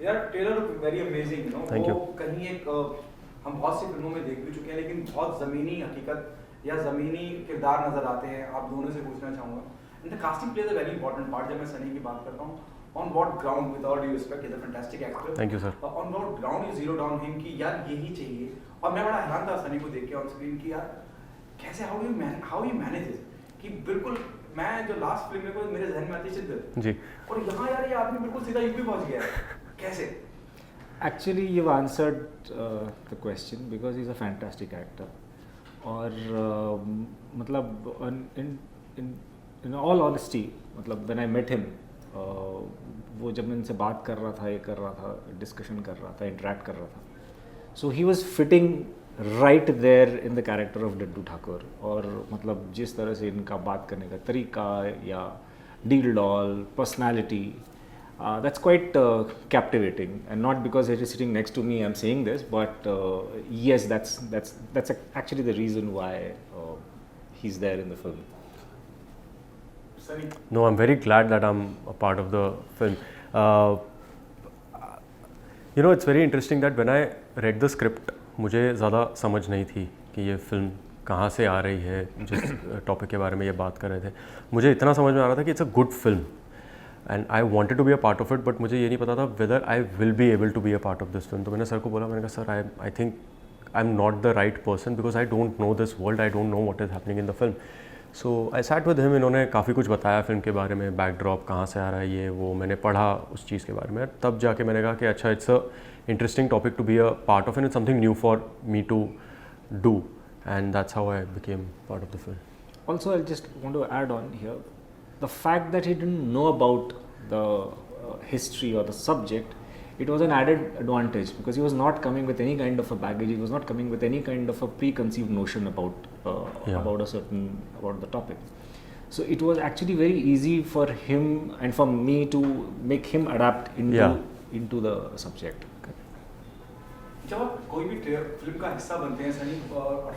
यार trailer very amazing, you know. Thank you. वो कहीं एक हम बहुत सी फिल्मों में देख भी चुके हैं, लेकिन बहुत ज़मीनी हकीकत या ज़मीनी किरदार नज़र आते हैं। आप दोनों से पूछना चाहूँगा, and the casting plays a very important part. जब मैं सनी की बात करता हूँ, on what ground, with all due respect, is a fantastic actor. Thank you, sir. On what ground you zero down him कि यार यही चाहिए। और मैं बड़ा हैरान था सनी को देख के ऑन स्क्रीन कि यार कैसे, हाउ यू मैनेज कि बिल्कुल मैं जो लास्ट फिल्म में को मेरे जहन में आती शिद्दत जी, और यहाँ यार ये आदमी बिल्कुल सीधा यूपी पहुंच गया है, कैसे? Actually, you've answered the question because he's a fantastic actor. और मतलब in all honesty, मतलब when I met him, वो जब मैं इनसे बात कर रहा था, ये कर रहा था, डिस्कशन कर रहा था, इंटरेक्ट कर रहा था, so he was fitting right there in the character of डड्डू ठाकुर। और मतलब जिस तरह से इनका बात करने का तरीका या deal doll personality, that's quite captivating, and not because he is sitting next to me I'm saying this, but yes, that's actually the reason why he's there in the film. Sunny no, I'm very glad that I'm a part of the film. You know, it's very interesting that when I read the script, मुझे ज़्यादा समझ नहीं थी कि ये film कहाँ से आ रही है। जिस टॉपिक के बारे में ये बात कर रहे थे, मुझे इतना समझ में आ रहा था कि it's a good film and I wanted to be a part of it, but मुझे ये नहीं पता था whether I will be able to be a part of this film. तो मैंने सर को बोला, मैंने कहा sir I think I am not the right person because I don't know this world, I don't know what is happening in the film. So I sat with him, इन्होंने काफ़ी कुछ बताया फिल्म के बारे में, बैकड्रॉप कहाँ से आ रहा है, ये वो मैंने पढ़ा उस चीज़ के बारे में। तब जाके मैंने कहा कि अच्छा, it's a interesting topic to be a part of and it's something new for me to do, and that's how I became part of the film. Also, I just want to add on here, the fact that he didn't know about the history or the subject, it was an added advantage because he was not coming with any kind of a baggage, he was not coming with any kind of a preconceived notion about about the topic. So it was actually very easy for him and for me to make him adapt into the subject. जब आप कोई भी film का हिस्सा बनते हैं Sunny,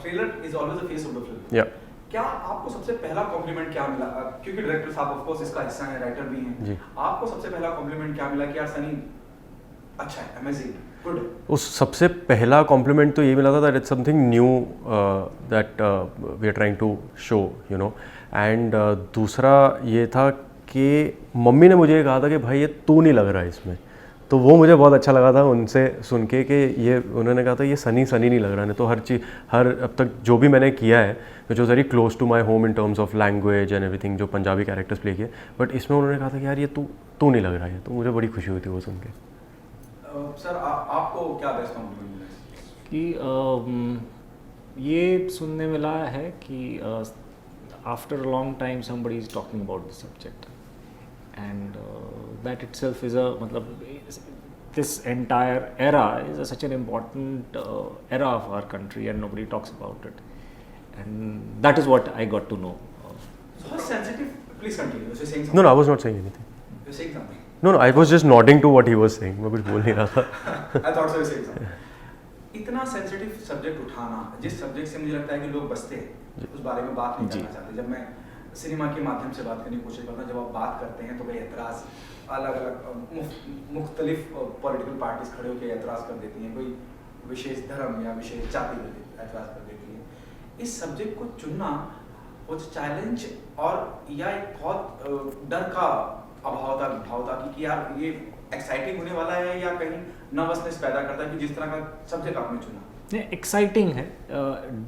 trailer is always the face of the film. Yeah. क्या आपको सबसे पहला कॉम्प्लीमेंट क्या मिला? क्योंकि डायरेक्टर साहब ऑफ कोर्स इसका हिस्सा हैं, राइटर भी हैं जी. आपको सबसे पहला कॉम्प्लीमेंट क्या मिला कि यार सनी अच्छा है, अमेजिंग, गुड? उस सबसे पहला कॉम्प्लीमेंट तो ये मिला था that it's something new that we are trying to show, you know. And दूसरा ये था कि मम्मी ने मुझे कहा था कि भाई ये तू नहीं लग रहा है इसमें, तो वो मुझे बहुत अच्छा लगा था उनसे सुन के कि ये उन्होंने कहा था ये सनी नहीं लग रहा है। तो हर अब तक जो भी मैंने किया है which was very close to my home in terms of language and everything, जो पंजाबी कैरेक्टर्स प्ले किए, बट इसमें उन्होंने कहा था कि यार ये तू नहीं लग रहा है, तो मुझे बड़ी खुशी हुई थी वो सुन के। सर आपको क्या बेस्ट कॉम्प्लीमेंट मिला? कि ये सुनने मिला है कि after a long time somebody is talking about the subject, and that itself is a मतलब this entire era is such an important era of our country and nobody talks about it, and that is what I got to know. So how sensitive, please continue, you're saying something. No, I was not saying anything. You're saying something. No, I was just nodding to what he was saying. मैं कुछ बोल नहीं रहा था. I thought so you're saying something. इतना sensitive subject उठाना, जिस subject से मुझे लगता है कि लोग बचते हैं, उस बारे में बात नहीं करना चाहते। जब मैं सिनेमा के माध्यम से बात करने की कोशिश करता हूँ, जब आप बात करते हैं तो भाई एतराज़ अलग अलग मुख्तलिफ पॉलिटिकल पार्टीज खड़े होकर एतराज़ कर देती हैं, कोई विशेष धर्म या विशेष जाति पर एतराज़ कर देती हैं। इस सब्जेक्ट को चुनना वो चैलेंज और या एक बहुत डर का भाव था कि यार ये एक्साइटिंग होने वाला है या कहीं नर्वसनेस पैदा करता है कि जिस तरह का सब्जेक्ट आपने चुना? नहीं, एक्साइटिंग है,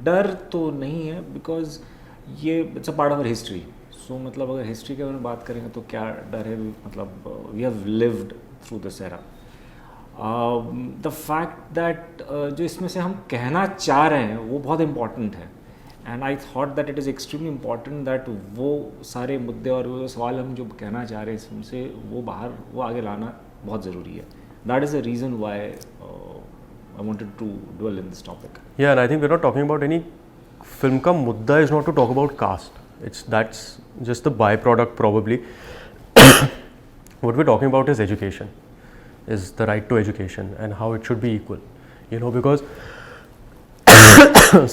डर तो नहीं है, बिकॉज ये it's a part of our history. So मतलब अगर हिस्ट्री के बारे में बात करेंगे तो क्या डर है, मतलब we have lived through this era. The fact that जो इसमें से हम कहना चाह रहे हैं वो बहुत इम्पॉर्टेंट है, and I thought that it is extremely important that वो सारे मुद्दे और वो सवाल हम जो कहना चाह रहे हैं इसमें से वो आगे लाना बहुत ज़रूरी है। That is the reason why I wanted to dwell in this topic. Yeah, and I think we're not talking about any film का मुद्दा is not to talk about caste. That's just the byproduct probably. What we're talking about is education, is the right to education and how it should be equal. You know, because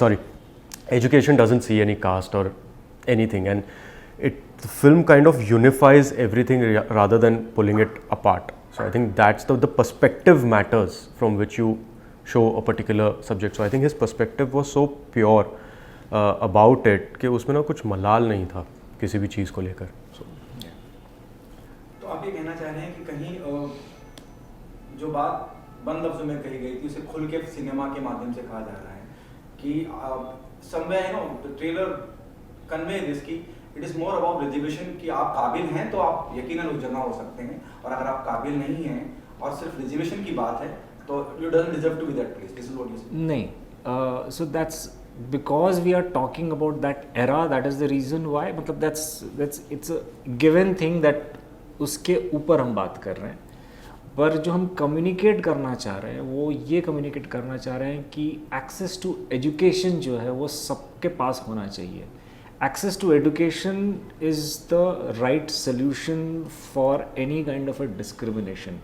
sorry, education doesn't see any caste or anything, and the film kind of unifies everything rather than pulling it apart. So I think that's the perspective matters from which you show a particular subject. So I think his perspective was so pure about it कि उसमें ना कुछ मलाल नहीं था किसी भी चीज़ को लेकर. So तो आप ये कहना चाह रहे हैं कि कहीं जो बात बंद लफ्ज़ों में कही गई थी उसे खुल के सिनेमा के माध्यम से कहा जा रहा है कि somewhere the trailer convey this कि it is more about reservation कि आप काबिल हैं तो आप यकीनन उस जगह हो सकते हैं, और अगर आप काबिल नहीं हैं और सिर्फ रिजर्वेशन की बात है तो you don't deserve to be that place. This is what you say. नहीं, so that's because we are talking about that era. That is the reason why. मतलब that's it's a given thing that उसके ऊपर हम बात कर रहे हैं. पर जो हम कम्युनिकेट करना चाह रहे हैं वो ये कम्युनिकेट करना चाह रहे हैं कि एक्सेस टू एजुकेशन जो है वो सबके पास होना चाहिए. Access to education is the right solution for any kind of a discrimination.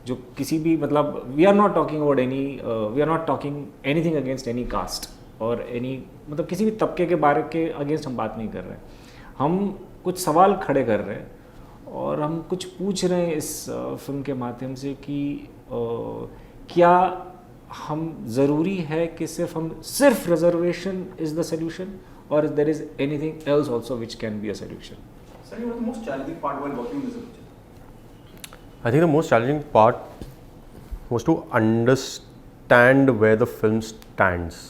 जो किसी भी मतलब we are not talking about we are not talking anything against any caste और एनी मतलब किसी भी तबके के बारे के अगेंस्ट हम बात नहीं कर रहे हैं. हम कुछ सवाल खड़े कर रहे हैं और हम कुछ पूछ रहे हैं इस फिल्म के माध्यम से कि क्या हम ज़रूरी है कि सिर्फ रिजर्वेशन इज़ द सोल्यूशन और there is anything else also which can be a solution. Sir, what was the most challenging part while working on this picture? I think the most challenging part was to understand where the film stands.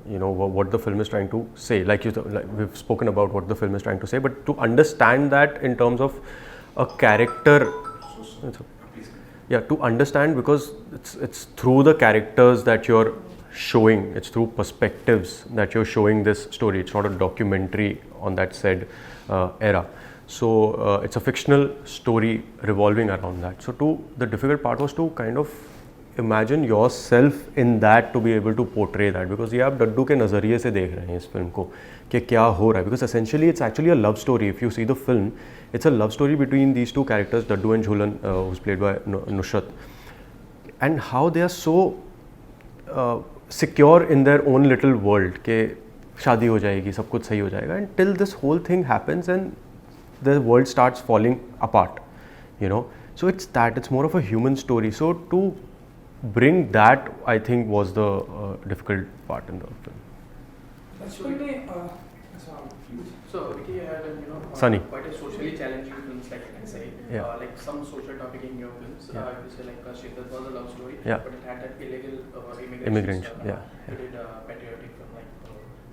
You know what the film is trying to say. Like we've spoken about what the film is trying to say, but to understand that in terms of a character, yeah, to understand because it's through the characters that you're showing. It's through perspectives that you're showing this story. It's not a documentary on that said era. So it's a fictional story revolving around that. So the difficult part was to kind of imagine yourself in that to be able to portray that, because ये आप डड्डू के नज़रिए से देख रहे हैं इस film को कि क्या हो रहा है. Because essentially it's actually a love story. If you see the film, it's a love story between these two characters, Daddu and Jhulan, who's played by Nusrat, and how they are so secure in their own little world कि शादी हो जाएगी, सब कुछ सही हो जाएगा, until this whole thing happens and the world starts falling apart, you know. So it's more of a human story. So to bring that, I think, was the difficult part in the film. So Vicky had Sunny. quite a socially challenging films, like I can say, Yeah. like some social topic in your films. Yeah. You say like Shiddat was a love story, Yeah. but it had that illegal Immigrants, stuff. yeah, You yeah. did a patriotic film like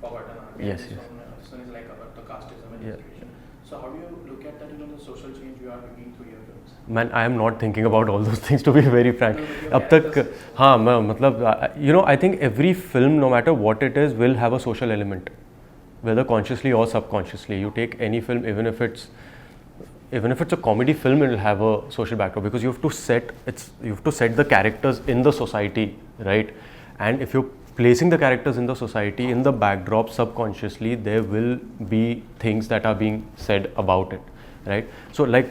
Forgotten Army. Yes, and yes. This one is like about the casteism and Yeah. situation. So how do you look at that, the social change you are bringing through your films? Man, I am not thinking about all those things, to be very frank. अब तक हाँ मैं मतलब I think every film, no matter what it is, will have a social element, whether consciously or subconsciously. You take any film, even if it's a comedy film, it will have a social backdrop, because you have to set the characters in the society, right? And if you're placing the characters in the society, in the backdrop, subconsciously there will be things that are being said about it, right? So like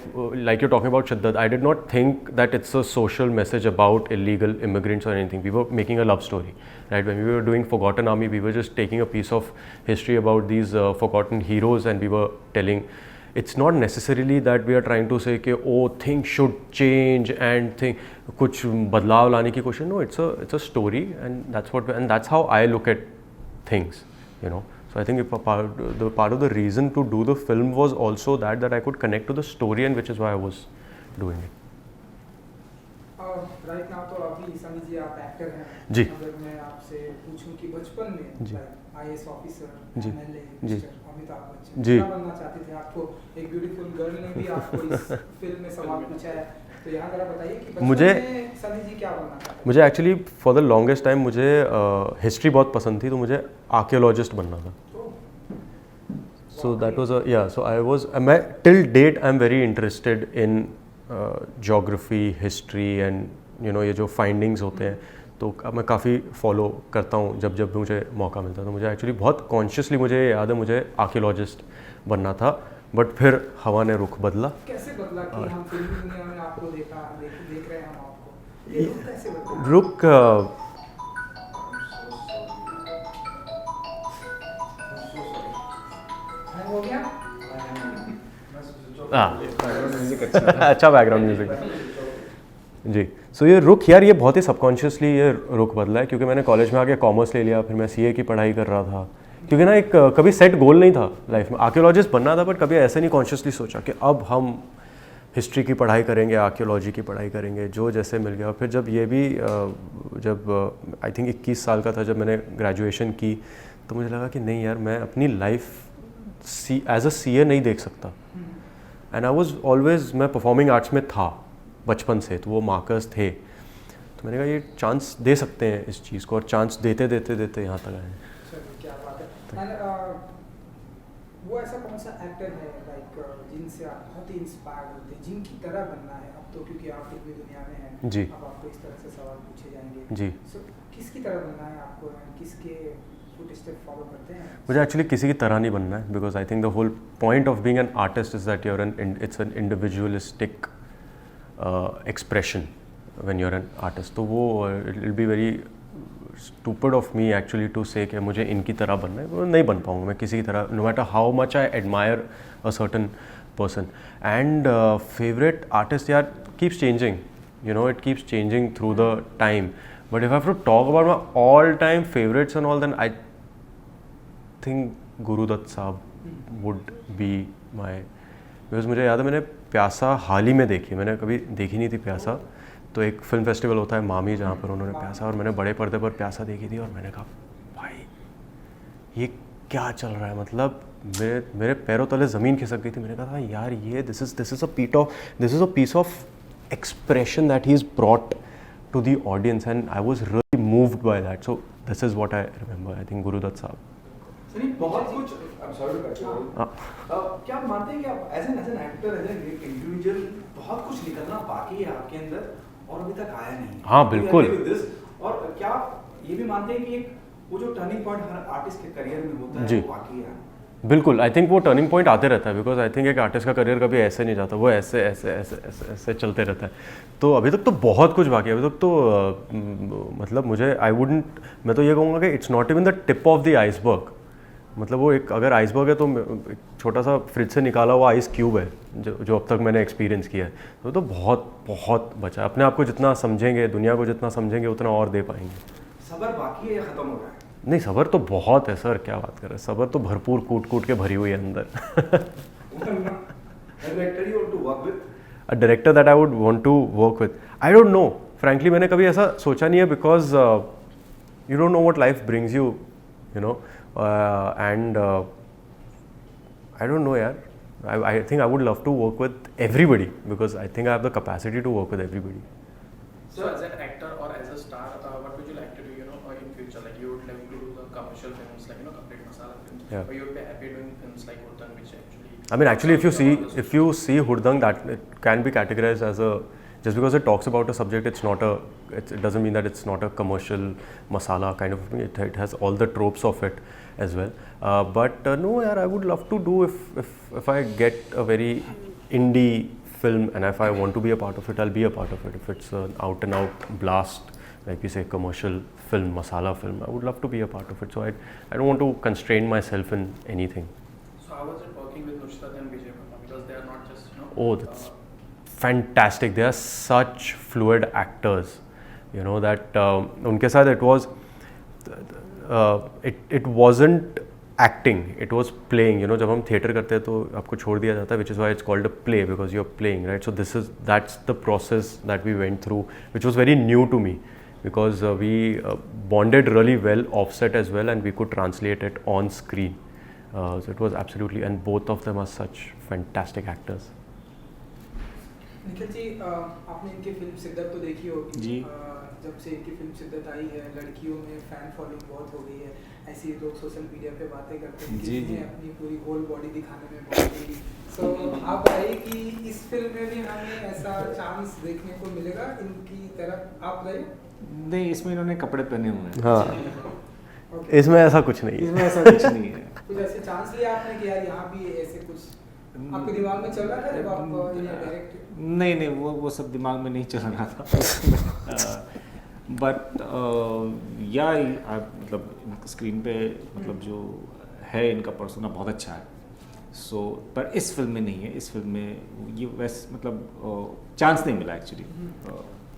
you're talking about Shiddat, I did not think that it's a social message about illegal immigrants or anything. We were making a love story, right? When we were doing Forgotten Army, we were just taking a piece of history about these forgotten heroes, and we were telling, it's not necessarily that we are trying to say कि oh things should change and कुछ बदलाव लाने की कोशिश. No, it's a story, and that's how I look at things, you know. So I think part of the reason to do the film was also that I could connect to the story, and which is why I was doing it. Right now तो अभी सनी जी आप actor हैं जी. अगर मैं आपसे पूछूं कि बचपन में जी. आईएएस ऑफिसर, जी. एमएलए, जी. अमिताभ बच्चन, जी. क्या बनना चाहते थे? आपको एक ब्यूटीफुल गर्ल ने भी आपको इस फिल्म में सवाल पूछा है, तो यहाँ जरा बताइए कि बचपन में सनी जी क्या बनना चाहते थे? मुझे actually for the longest time मुझे हिस्ट्री बहुत पसंद थी, तो मुझे आर्कियोलॉजिस्ट बनना था. So that was मैं till date I'm very interested in geography, history and ये जो findings होते हैं, तो मैं काफ़ी फॉलो करता हूँ जब भी मुझे मौका मिलता है. तो मुझे एक्चुअली बहुत कॉन्शियसली मुझे याद है मुझे आर्कियोलॉजिस्ट बनना था, बट फिर हवा ने रुख बदला. कैसे बदला कि हम फिल्मी दुनिया में आपको देख रहे हैं हम आपको? ये रुख कैसे बदला? रुख हो गया? म्यूजिक अच्छा अच्छा बैकग्राउंड म्यूजिक. जी सो ये रुख यार, ये बहुत ही सबकॉन्शियसली ये रुख बदला है, क्योंकि मैंने कॉलेज में आके कॉमर्स ले लिया, फिर मैं सीए की पढ़ाई कर रहा था, क्योंकि ना एक कभी सेट गोल नहीं था लाइफ में, आर्कियोलॉजिस्ट बनना था, बट कभी ऐसे नहीं कॉन्शियसली सोचा कि अब हम हिस्ट्री की पढ़ाई करेंगे, आर्कियोलॉजी की पढ़ाई करेंगे, जो जैसे मिल गया। फिर जब ये भी जब आई थिंक 21 साल का था जब मैंने ग्रेजुएशन की, तो मुझे लगा कि नहीं यार, मैं अपनी लाइफ एज अ सीए नहीं देख सकता। एंड आई वॉज ऑलवेज, मैं परफॉर्मिंग आर्ट्स में था बचपन से, तो वो मार्कर्स थे, तो मैंने कहा ये चांस दे सकते हैं इस चीज़ को, और चांस देते देते देते यहाँ तक आए। चलिए, क्या बात है। एंड वो ऐसा कौन सा एक्टर है लाइक जिनसे आप बहुत ही इंस्पायर्ड होते हैं, जिनकी तरह बनना है अब तो, क्योंकि आप फिल्मी दुनिया में हैं जी। अब आपको इस तरह से सवाल पूछे जाएंगे जी। सो किसकी तरह बनना है आपको, किसके फुटस्टेप फॉलो करते हैं? मुझे एक्चुअली किसी की तरह नहीं बनना है, because I think the whole point of being an artist is that you're it's an individualistic expression when you're an artist. तो वो it will be very stupid of me actually to say कि मुझे इनकी तरह बनना है, वो नहीं बन पाऊँगा मैं किसी की तरह, no matter how much I admire a certain person. And favorite artist यार keeps changing, you know, it keeps changing through the time. But if I have to talk about my all-time favorites and all, then I think Guru Dutt साहब would be my, because मुझे याद है मैंने प्यासा हाल ही में देखी, मैंने कभी देखी नहीं थी प्यासा, तो एक फिल्म फेस्टिवल होता है मामी जहाँ पर उन्होंने प्यासा, और मैंने बड़े पर्दे पर प्यासा देखी थी, और मैंने कहा भाई ये क्या चल रहा है, मतलब मेरे पैरों तले ज़मीन खिसक गई थी। मैंने कहा था यार ये this is a piece of expression that he is brought to the audience, and I was really moved by that. So this is what I remember, I think Guru Dutt साहब। सनी बहुत कुछ, I am sorry to cut you, क्या आप मानते हैं कि आप as an actor, as an individual बहुत कुछ निकलना बाकी है आपके अंदर और अभी तक आया नहीं? हाँ बिल्कुल। और क्या आप ये भी मानते हैं कि एक वो जो टर्निंग पॉइंट हर आर्टिस्ट के करियर में होता है वो बाकी है? बिल्कुल, आई थिंक वो टर्निंग पॉइंट आते रहता है, बिकॉज आई थिंक एक आर्टिस्ट का करियर कभी ऐसे नहीं जाता, वो ऐसे ऐसे ऐसे ऐसे ऐसे चलते रहता है। तो अभी तक तो बहुत कुछ बाकी है, अभी तक तो मतलब मुझे मैं तो ये कहूँगा कि it's not even the tip of the iceberg. मतलब वो एक अगर आइसबर्ग है तो एक छोटा सा फ्रिज से निकाला हुआ आइस क्यूब है जो अब तक मैंने एक्सपीरियंस किया है। तो बहुत बहुत बचा है। अपने आप को जितना समझेंगे, दुनिया को जितना समझेंगे, उतना और दे पाएंगे। सबर बाकी है या खत्म हो रहा है? नहीं, सबर तो बहुत है सर, क्या बात कर रहे हैं, सबर तो भरपूर कूट कूट के भरी हुई है अंदर। A director that I would want to work with, I don't know frankly, मैंने कभी ऐसा सोचा नहीं है, because you don't know what life brings you, you know, and I don't know यार, I think I would love to work with everybody, because I think I have the capacity to work with everybody. So as an actor or as a star, what would you like to do, you know, in future? Like you would like to do the commercial films, like, you know, complete masala films, Yeah. or you would be happy doing films like Hurdang, which actually. I mean, actually, if you see Hurdang, that it can be categorized as a, just because it talks about a subject, it doesn't mean that it's not a commercial masala kind of thing. It has all the tropes of it as well. But no, yeah, I would love to do if I get a very indie film, and if I want to be a part of it, I'll be a part of it. If it's an out and out blast, like we say, commercial film, masala film, I would love to be a part of it. So I don't want to constrain myself in anything. So how was it working with Nusrat and Vijay Verma? Because they are not just, you know. Oh, that's fantastic. They are such fluid actors, you know, that उनके साथ it was it wasn't acting, it was playing, you know. जब हम theatre करते हैं तो आपको छोड़ दिया जाता है, which is why it's called a play, because you're playing, right? So that's the process that we went through, which was very new to me, because we bonded really well offset as well, and we could translate it on screen. So it was absolutely, and both of them are such fantastic actors. Nikhil ji, आपने इनकी film सिद्दत तो देखी होगी जी। जब से इनकी film सिद्दत आई है, लड़कियों में फैन फॉलोइंग बहुत हो गई है, ऐसी लोग सोशल मीडिया पे बातें करते हैं कि जी, इन्हें जी। अपनी पूरी होल बॉडी दिखाने में बहुत ही। सो आप बताइए कि इस फिल्म में भी हमें ऐसा चांस देखने को मिलेगा इनकी तरफ? आप बताइए। नहीं, इसमें इन्होंने कपड़े पहने हुए हैं। हाँ, इसमें ऐसा कुछ नहीं है। इसमें ऐसा कुछ नहीं है। कुछ ऐसे चांस लिया आपने कि यार यहाँ भी ऐसे कुछ आपके दिमाग में चल रहा था जब आप इन्हें डायरेक्ट? नहीं, वो सब दिमाग में नहीं चल रहा था। बट या मतलब स्क्रीन पे मतलब जो है इनका पर्सोना बहुत अच्छा है। सो पर इस फिल्म में नहीं है। इस फिल्म में ये वैसे मतलब चांस नहीं मिला एक्चुअली।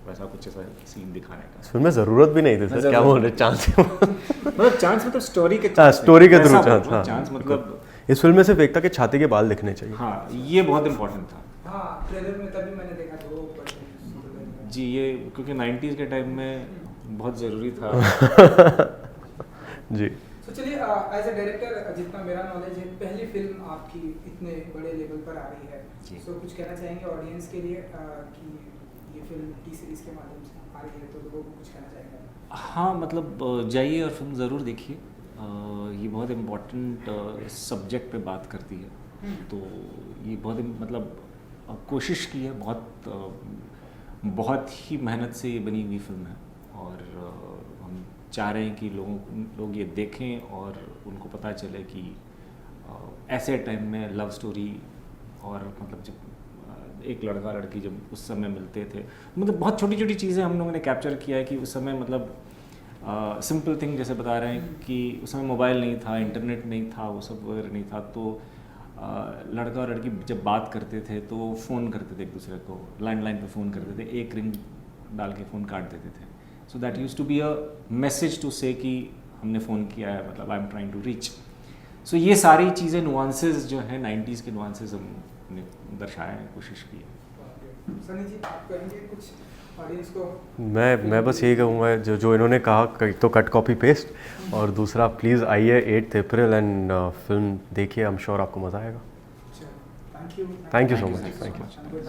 वैसा कुछ ऐसा सीन दिखाने का। इस फिल्म में ज़रूरत भी नहीं थी सर, क्या बोल रहे चांस मतलब चांस मतलब स्टोरी के हाँ, story के through chance, हाँ, चांस मतलब इस फिल्म में सिर्फ एक था कि छाती के बाल दिखने चाहिए। हाँ, ये बहुत इम्पोर्टेंट था हाँ ट्रेलर में तभी मैंने देखा था वो पर्सन। जी, ये क्योंकि 90s के टाइम में बहुत ज़रूरी था। जी तो चलिए एज अ डायरेक्टर जितना मेरा नॉलेज है, पहली फिल्म आपकी इतने बड़े लेवल पर आ रही है, जी। सो कुछ कहना चाहेंगे ऑडियंस के लिए कि ये फिल्म टी सीरीज के माध्यम से आ रही है, तो लोगों को कुछ कहना चाहेंगे? हाँ, मतलब जाइए और फिल्म ज़रूर देखिए। ये बहुत इम्पोर्टेंट सब्जेक्ट पे बात करती है, तो ये बहुत मतलब कोशिश की है, बहुत ही मेहनत से ये बनी हुई फिल्म है, और हम चाह रहे हैं कि लोग ये देखें और उनको पता चले कि ऐसे टाइम में लव स्टोरी और मतलब जब एक लड़का लड़की जब उस समय मिलते थे, मतलब बहुत छोटी छोटी चीज़ें हम लोगों ने कैप्चर किया है कि उस समय मतलब सिंपल थिंग जैसे बता रहे हैं कि उस समय मोबाइल नहीं था, इंटरनेट नहीं था, वो सब वगैरह नहीं था, तो लड़का और लड़की जब बात करते थे तो फ़ोन करते थे एक दूसरे को, लैंडलाइन पे फ़ोन करते थे, एक रिंग डाल के फ़ोन काट देते थे। So that use to be a message to say कि हमने फ़ोन किया है, मतलब I am trying to reach. So ये सारी चीज़ें नुआंसेस जो हैं 90s के नुआंसेस हमने दर्शाया है, कोशिश की है। सनी जी आप कहेंगे कुछ ऑडियंस को? मैं बस यही कहूँगा जो इन्होंने कहा, एक तो कट कॉपी पेस्ट, और दूसरा प्लीज़ आइए 8 अप्रैल एंड फिल्म देखिए, आई एम श्योर आपको मज़ा आएगा। Thank you thank you so much, thank you.